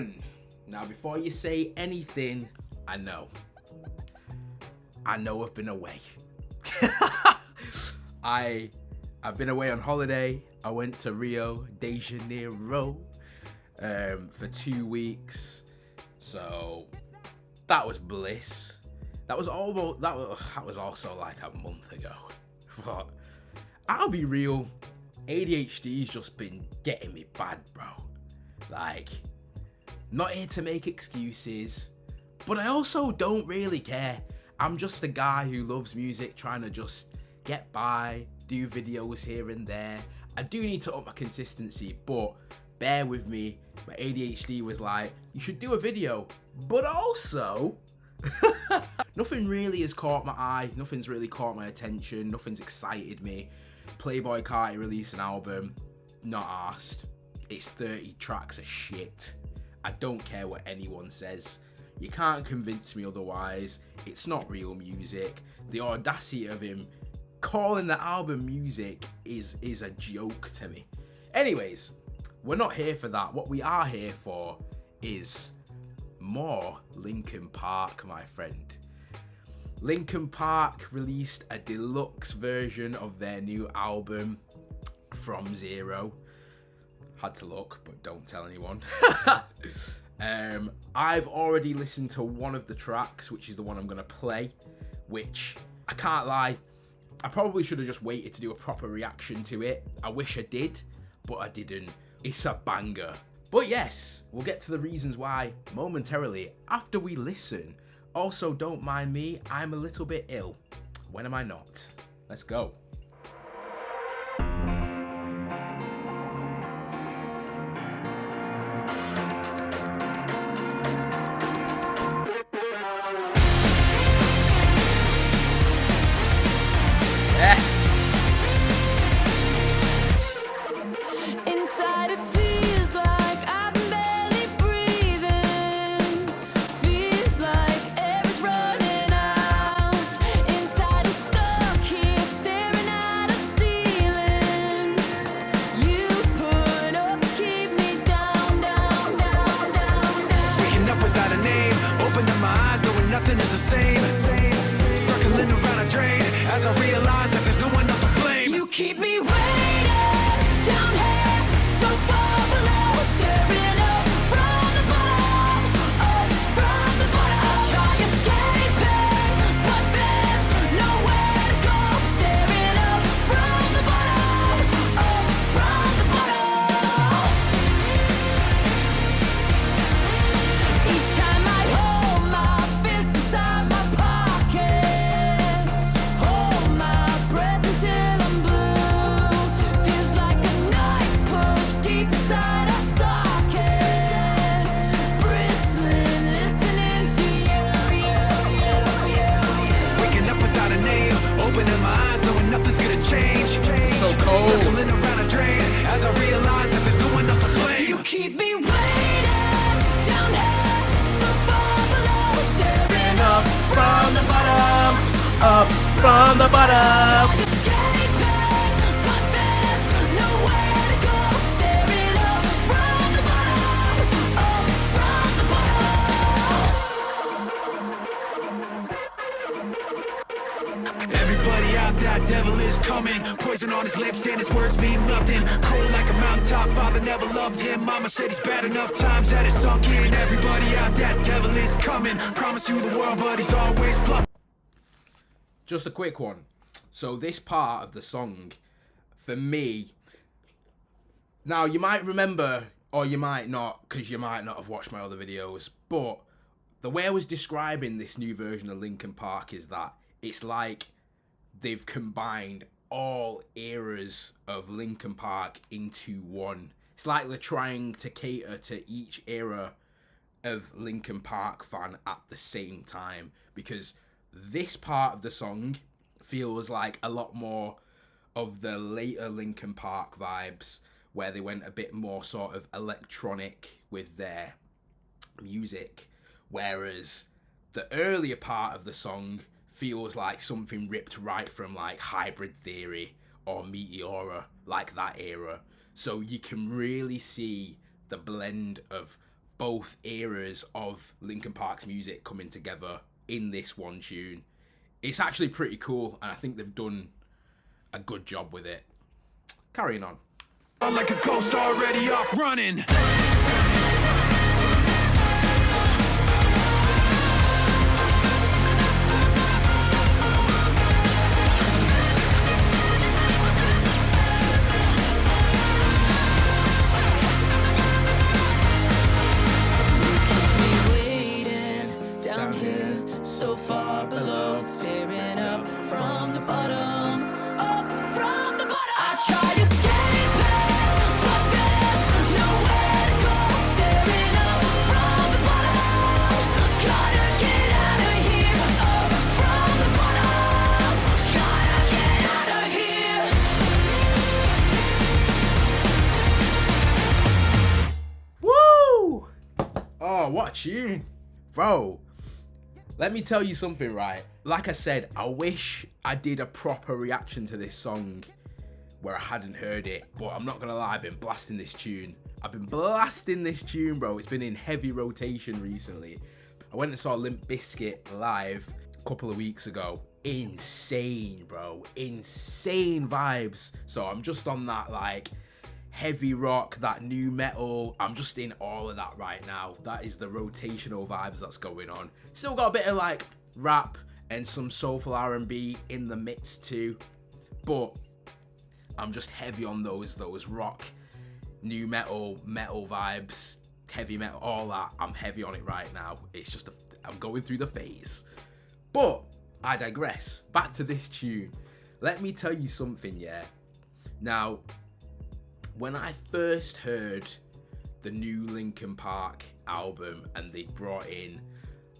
gentlemen, now before you say anything, I know I've been away. I've been away on holiday. I went to Rio de Janeiro for 2 weeks, so that was bliss. That was also like a month ago. But I'll be real, ADHD's just been getting me bad, bro. Like, not here to make excuses, but I also don't really care. I'm just a guy who loves music, trying to just get by, do videos here and there. I do need to up my consistency, but bear with me. My ADHD was like, you should do a video, but also nothing really has caught my eye. Nothing's really caught my attention. Nothing's excited me. Playboi Carti released an album, not arsed. It's 30 tracks of shit. I don't care what anyone says. You can't convince me otherwise. It's not real music. The audacity of him calling the album music is a joke to me. Anyways, we're not here for that. What we are here for is more Linkin Park, my friend. Linkin Park released a deluxe version of their new album, From Zero. Had to look, but don't tell anyone. I've already listened to one of the tracks, which is the one I'm going to play, which, I can't lie, I probably should have just waited to do a proper reaction to it. I wish I did, but I didn't. It's a banger. But yes, we'll get to the reasons why momentarily after we listen. Also, don't mind me, I'm a little bit ill. When am I not? Let's go. Yes! Inside it feels like I'm barely breathing. Feels like air's running out. Inside I'm stuck here staring at a ceiling. You put up to keep me down, down, down, down, down. Waking up without a name, opening my eyes, knowing nothing is the same. Circling around a drain, as I realize that there's no one else to blame. You keep me waiting down here, so far below, staring up from the bottom, up from the bottom. I try escaping, but there's nowhere to go. Staring up from the bottom, up from the bottom. Each time I hold my fist inside my pocket, hold my breath until I'm blue. Feels like a knife pushed deep inside a socket. Bristling, listening to you. Waking up without a name, opening my eyes, knowing nothing's gonna change. So cold. Circling around a drain, as I realize that there's no one else to blame. You keep me waiting down here, so far below, staring up From the bottom, up from the bottom. escaping, but there's nowhere to go. Staring up from the bottom, up from the bottom. Everybody out there, devil is coming. Poison on his lips and his words mean nothing. Cold like a mountaintop, father never loved him. Mama said he's bad enough times that it's sunk in. Everybody out there, devil is coming. Promise you the world, but he's always bluffing. Just a quick one. So this part of the song, for me, now you might remember, or you might not, because you might not have watched my other videos, but the way I was describing this new version of Linkin Park is that it's like they've combined all eras of Linkin Park into one. It's like they're trying to cater to each era of Linkin Park fan at the same time, because this part of the song feels like a lot more of the later Linkin Park vibes, where they went a bit more sort of electronic with their music, whereas the earlier part of the song feels like something ripped right from like Hybrid Theory or Meteora, like that era. So you can really see the blend of both eras of Linkin Park's music coming together in this one tune. It's actually pretty cool, and I think they've done a good job with it. Carrying on. Like a ghost already off running. Down here, so far below, staring up from the bottom, up from the bottom. I try to escape it, but there's nowhere to go. Staring up from the bottom, gotta get out of here. Up from the bottom, gotta get out of here. Woo! Oh, what a tune. Bro, let me tell you something, right? Like I said, I wish I did a proper reaction to this song where I hadn't heard it, but I'm not gonna lie, I've been blasting this tune. Bro. It's been in heavy rotation recently. I went and saw Limp Bizkit live a couple of weeks ago. Insane, bro. Insane vibes. So I'm just on that, like, heavy rock, that new metal. I'm just in all of that right now. That is the rotational vibes that's going on. Still got a bit of like rap and some soulful R&B in the midst too, but I'm just heavy on those rock, new metal vibes, heavy metal, all that. I'm heavy on it right now. It's just I'm going through the phase. But I digress. Back to this tune. Let me tell you something, yeah. Now, when I first heard the new Linkin Park album and they brought in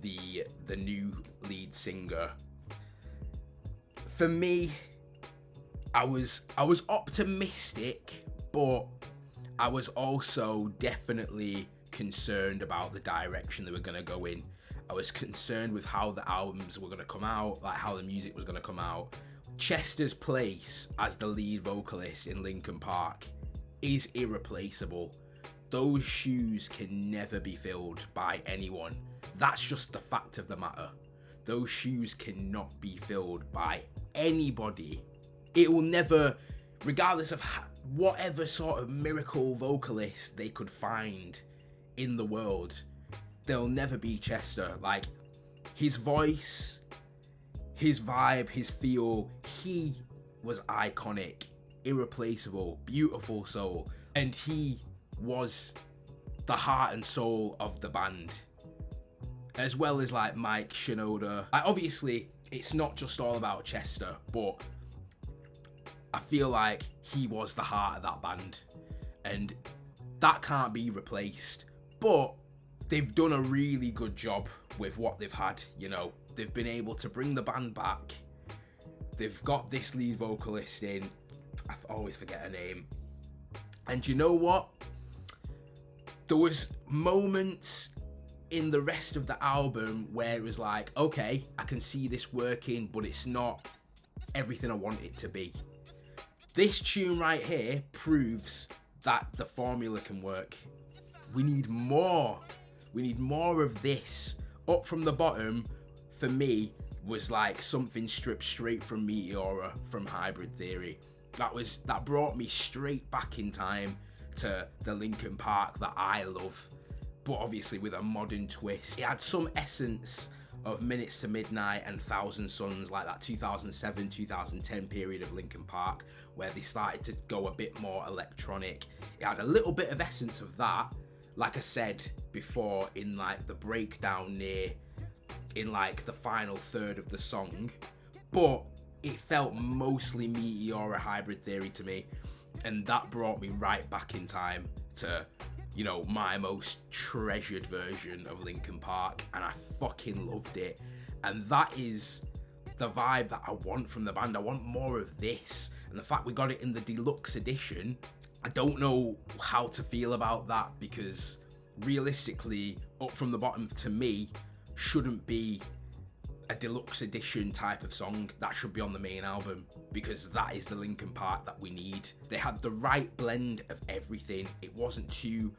the new lead singer, for me, I was optimistic, but I was also definitely concerned about the direction they were going to go in. I was concerned with how the albums were going to come out, like how the music was going to come out. Chester's place as the lead vocalist in Linkin Park is irreplaceable. Those shoes can never be filled by anyone. That's just the fact of the matter. Those shoes cannot be filled by anybody. It will never, regardless of whatever sort of miracle vocalist they could find in the world, they'll never be Chester. Like, his voice, his vibe, his feel, he was iconic, irreplaceable, beautiful soul, and he was the heart and soul of the band, as well as like Mike Shinoda. Like, obviously it's not just all about Chester, but I feel like he was the heart of that band, and that can't be replaced. But they've done a really good job with what they've had. You know, they've been able to bring the band back. They've got this lead vocalist in, I always forget her name, and you know what, there was moments in the rest of the album where it was like, okay, I can see this working, but it's not everything I want it to be. This tune right here proves that the formula can work. We need more. We need more of this. Up from the Bottom, for me, was like something stripped straight from Meteora, from Hybrid Theory. That brought me straight back in time to the Linkin Park that I love, but obviously with a modern twist. It had some essence of Minutes to Midnight and Thousand Suns, like that 2007-2010 period of Linkin Park, where they started to go a bit more electronic. It had a little bit of essence of that, like I said before, in like the breakdown in like the final third of the song, but it felt mostly Meteora, Hybrid Theory to me, and that brought me right back in time to, you know, my most treasured version of Linkin Park, and I fucking loved it. And that is the vibe that I want from the band. I want more of this, and the fact we got it in the deluxe edition, I don't know how to feel about that, because realistically, Up From The Bottom to me shouldn't be a deluxe edition type of song. That should be on the main album, because that is the Linkin Park that we need. They had the right blend of everything. It wasn't too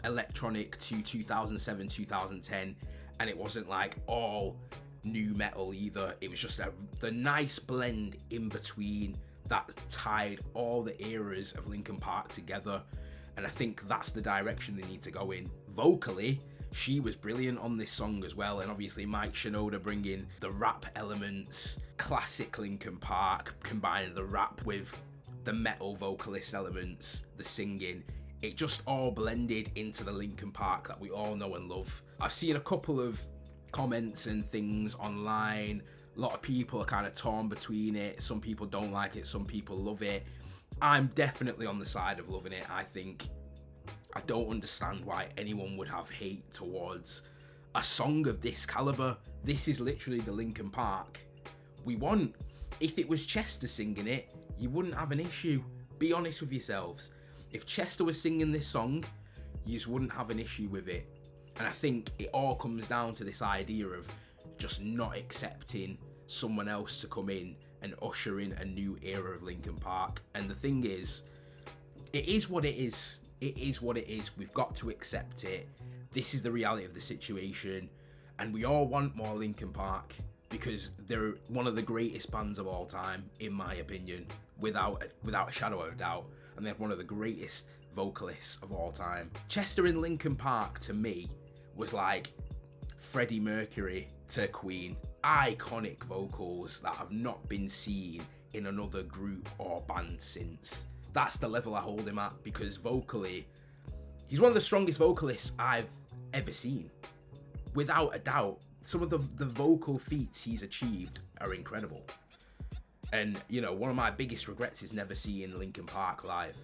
electronic to 2007, 2010, and it wasn't like all new metal either. It was just the nice blend in between that tied all the eras of Linkin Park together. And I think that's the direction they need to go in. Vocally, she was brilliant on this song as well, and obviously Mike Shinoda bringing the rap elements, classic Linkin Park, combining the rap with the metal vocalist elements, the singing. It just all blended into the Linkin Park that we all know and love. I've seen a couple of comments and things online. A lot of people are kind of torn between it. Some people don't like it, some people love it. I'm definitely on the side of loving it. I don't understand why anyone would have hate towards a song of this caliber. This is literally the Linkin Park we want. If it was Chester singing it, you wouldn't have an issue. Be honest with yourselves. If Chester was singing this song, you just wouldn't have an issue with it. And I think it all comes down to this idea of just not accepting someone else to come in and usher in a new era of Linkin Park. And the thing is, it is what it is. It is what it is. We've got to accept it. This is the reality of the situation. And we all want more Linkin Park because they're one of the greatest bands of all time, in my opinion, without a shadow of a doubt. And they're one of the greatest vocalists of all time. Chester in Linkin Park, to me, was like Freddie Mercury to Queen. Iconic vocals that have not been seen in another group or band since. That's the level I hold him at, because vocally, he's one of the strongest vocalists I've ever seen. Without a doubt, some of the vocal feats he's achieved are incredible. And, you know, one of my biggest regrets is never seeing Linkin Park live.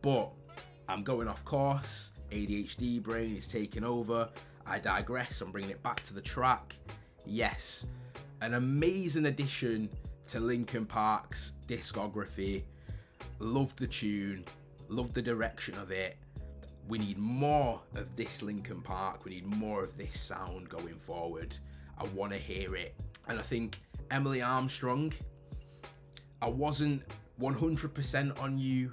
But I'm going off course. ADHD brain is taking over. I digress. I'm bringing it back to the track. Yes, an amazing addition to Linkin Park's discography. Loved the tune. Loved the direction of it. We need more of this Linkin Park. We need more of this sound going forward. I want to hear it. And I think Emily Armstrong, I wasn't 100% on you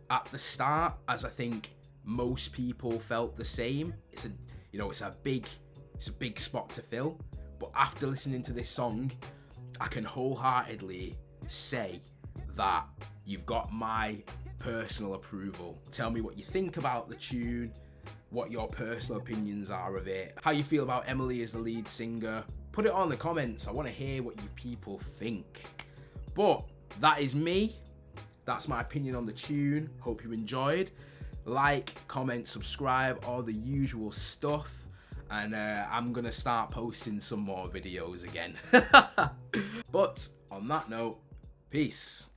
at the start, as I think most people felt the same. It's a big spot to fill. But after listening to this song, I can wholeheartedly say that you've got my personal approval. Tell me what you think about the tune, what your personal opinions are of it, how you feel about Emily as the lead singer. Put it on in the comments. I want to hear what you people think. But that is me. That's my opinion on the tune. Hope you enjoyed. Like, comment, subscribe, all the usual stuff. And I'm going to start posting some more videos again. But on that note, peace.